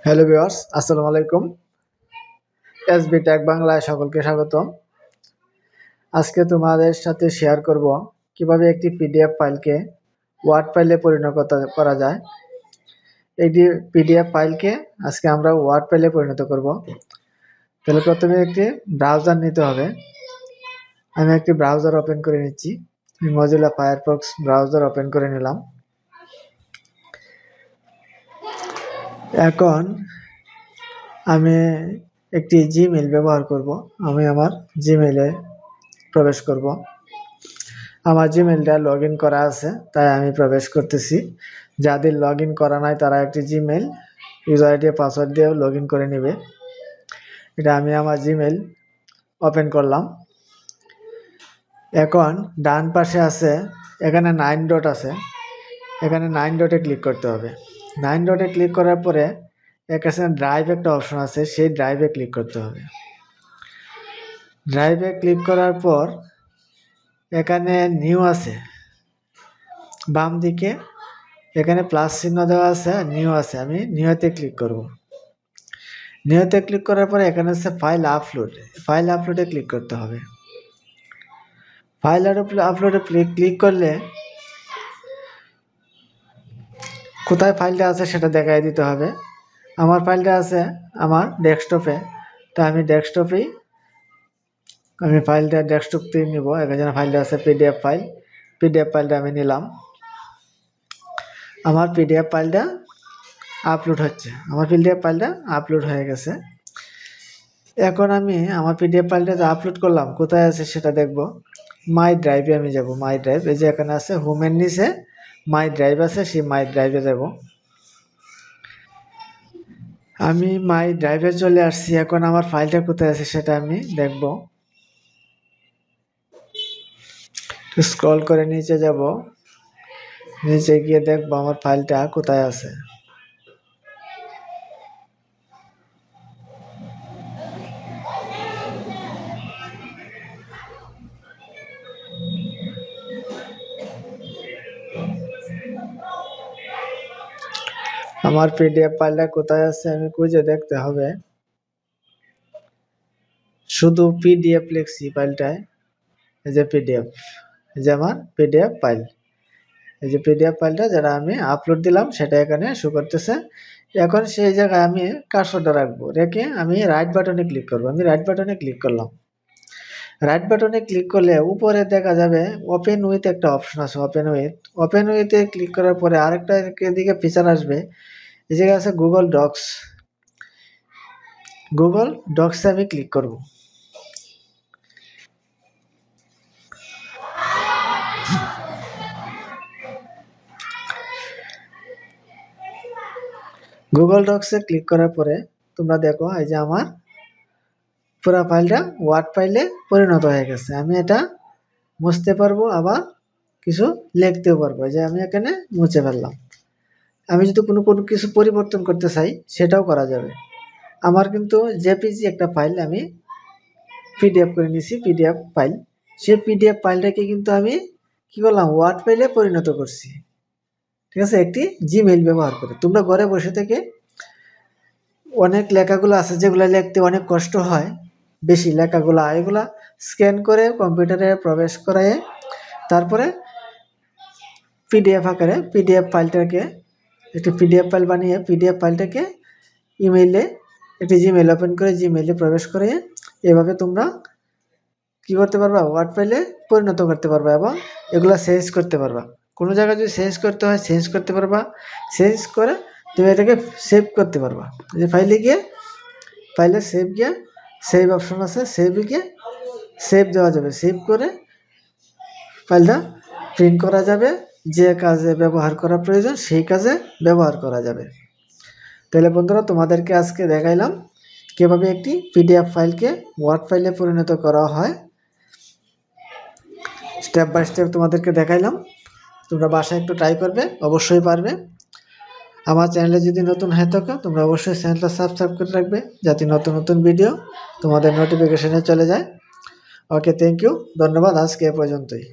Hello viewers, আসসালামু আলাইকুম। SB take বাংলায় সকলকে স্বাগতম। আজকে তোমাদের সাথে শেয়ার করব কিভাবে একটি পিডিএফ ফাইলকে ওয়ার্ড ফাইলে পরিণত করা যায়। একটি পিডিএফ ফাইলকে আজকে আমরা ওয়ার্ড ফাইলে পরিণত করব। তাহলে প্রথমে একটি ব্রাউজার নিতে হবে। আমি একটি ব্রাউজার ওপেন করে নিচ্ছি। মজিলা ফায়ারফক্স ব্রাউজার ওপেন করে নিলাম। এখন আমি একটি জিমেইল ব্যবহার করব। আমি আমার জিমেইলে প্রবেশ করব। আমার জিমেইলটা লগ ইন করা আছে, তাই আমি প্রবেশ করতেছি। যাদের লগ ইন করা নাই তারা একটি জিমেইল ইউজার আইডি পাসওয়ার্ড দিয়ে লগ ইন করে নেবে। এটা আমি আমার জিমেইল ওপেন করলাম। এখন ডান পাশে আছে, এখানে 9 ডট আছে, এখানে 9 ডটে ক্লিক করতে হবে। 9 ডটে ক্লিক করার পরে এখানে ড্রাইভ একটা অপশন আছে, সেই ড্রাইভে ক্লিক করতে হবে। ড্রাইভে ক্লিক করার পর এখানে নিউ আছে, বাম দিকে এখানে প্লাস চিহ্ন দেওয়া আছে, নিউ আছে। আমি নিউতে ক্লিক করব। নিউতে ক্লিক করার পরে এখানে আছে ফাইল আপলোড। ফাইল আপলোডে ক্লিক করতে হবে। ফাইল আপলোডে ক্লিক করলে কোথায় ফাইলটা আছে সেটা দেখাই দিতে হবে। আমার ফাইলটা আছে আমার ডেস্কটপে, তাই আমি ডেস্কটপেই ফাইলটা ডেস্কটপ থেকে নিব। এখানে ফাইলটা আছে পিডিএফ ফাইল। পিডিএফ ফাইলটা আমি নিলাম। আমার পিডিএফ ফাইলটা আপলোড হচ্ছে। আমার পিডিএফ ফাইলটা আপলোড হয়ে গেছে। এখন আমি আমার পিডিএফ ফাইলটা যে আপলোড করলাম কোথায় আছে সেটা দেখব। মাই ড্রাইভে আমি যাব। মাই ড্রাইভ, এই যে এখানে আছে হোমের নিচে মাই ড্রাইভ আছে, সেই মাই ড্রাইভে যাব। আমি মাই ড্রাইভে চলে আসছি। এখন আমার ফাইলটা কোথায় আছে সেটা আমি দেখব। স্ক্রল করে নিচে যাব, নিচে গিয়ে দেখবো আমার ফাইলটা কোথায় আছে। আমার পিডিএফ ফাইলটা কোথায় আছে আমি খুঁজে দেখতে হবে। শুধু পিডিএফ লিখছি ফাইলটায়, এই যে পিডিএফ, এই যে আমার পিডিএফ ফাইল। এই যে পিডিএফ ফাইলটা যারা আমি আপলোড দিলাম সেটা এখানে শো করতেছে। এখন সেই জায়গায় আমি কার্সরটা রাখবো, রেখে আমি রাইট বাটনে ক্লিক করব। আমি রাইট বাটনে ক্লিক করলাম। রাইট বাটনে ক্লিক করলে উপরে দেখা যাবে ওপেন উইথ একটা অপশন আছে, ওপেন উইথ। ওপেন উইথে ক্লিক করার পরে আরেকটা দিকে ফিচার আসবে, এই জায়গায় আছে গুগল ডক্স। গুগল ডক্সে আমি ক্লিক করব। গুগল ডক্সে ক্লিক করার পরে তোমরা দেখো এই যে আমার পুরো ফাইলটা ওয়ার্ড ফাইলে পরিণত হয়ে গেছে। আমি এটা মুছতে পারবো, আবার কিছু লিখতেও পারবো। যে আমি এখানে মুছে ফেললাম। আমি যদি কোনো কিছু পরিবর্তন করতে চাই সেটাও করা যাবে। আমার কিন্তু জেপিজি একটা ফাইল আমি পিডিএফ করে নিয়েছি, পিডিএফ ফাইল। সেই পিডিএফ ফাইলটাকে কিন্তু আমি কি করলাম, ওয়ার্ড ফাইলে পরিণত করছি। ঠিক আছে, একটি জিমেইল ব্যবহার করে। তোমরা ঘরে বসে থেকে অনেক লেখাগুলো আছে যেগুলো লিখতে অনেক কষ্ট হয়, বেশি লেখাগুলো, এগুলা স্ক্যান করে কম্পিউটারে প্রবেশ করায় তারপরে পিডিএফ আকারে পিডিএফ ফাইলটাকে একটি পিডিএফ ফাইল বানিয়ে পিডিএফ ফাইলটাকে ইমেইলে একটি জিমেইল ওপেন করে জিমেইলে প্রবেশ করে এভাবে তোমরা কি করতে পারবা, ওয়ার্ড ফাইলে পরিণত করতে পারবা এবং এগুলা চেঞ্জ করতে পারবা। কোনো জায়গায় যদি চেঞ্জ করতে হয় চেঞ্জ করতে পারবা। চেঞ্জ করে তুমি এটাকে সেভ করতে পারবা। যে ফাইলে গিয়ে ফাইলে সেভ গিয়ে সেভ অপশন আছে, সেভে গিয়ে সেভ দেওয়া যাবে। সেভ করে ফাইলটা প্রিন্ট করা যাবে। যে কাজে ব্যবহার করা প্রয়োজন সেই কাজে ব্যবহার করা যাবে। তাহলে বন্ধুরা, তোমাদেরকে আজকে দেখাইলাম কিভাবে একটি পিডিএফ ফাইলকে ওয়ার্ড ফাইলে পরিণত করা হয়। স্টেপ বাই স্টেপ তোমাদেরকে দেখাইলাম। তোমরা বাসায় একটু ট্রাই করবে, অবশ্যই পারবে। আমার চ্যানেলে যদি নতুন হয়ে থাকো তোমরা অবশ্যই চ্যানেলটা সাবস্ক্রাইব করে রাখবে, যাতে নতুন নতুন ভিডিও তোমাদের নোটিফিকেশনে চলে যায়। ওকে, থ্যাংক ইউ, ধন্যবাদ। আজকে এ পর্যন্তই।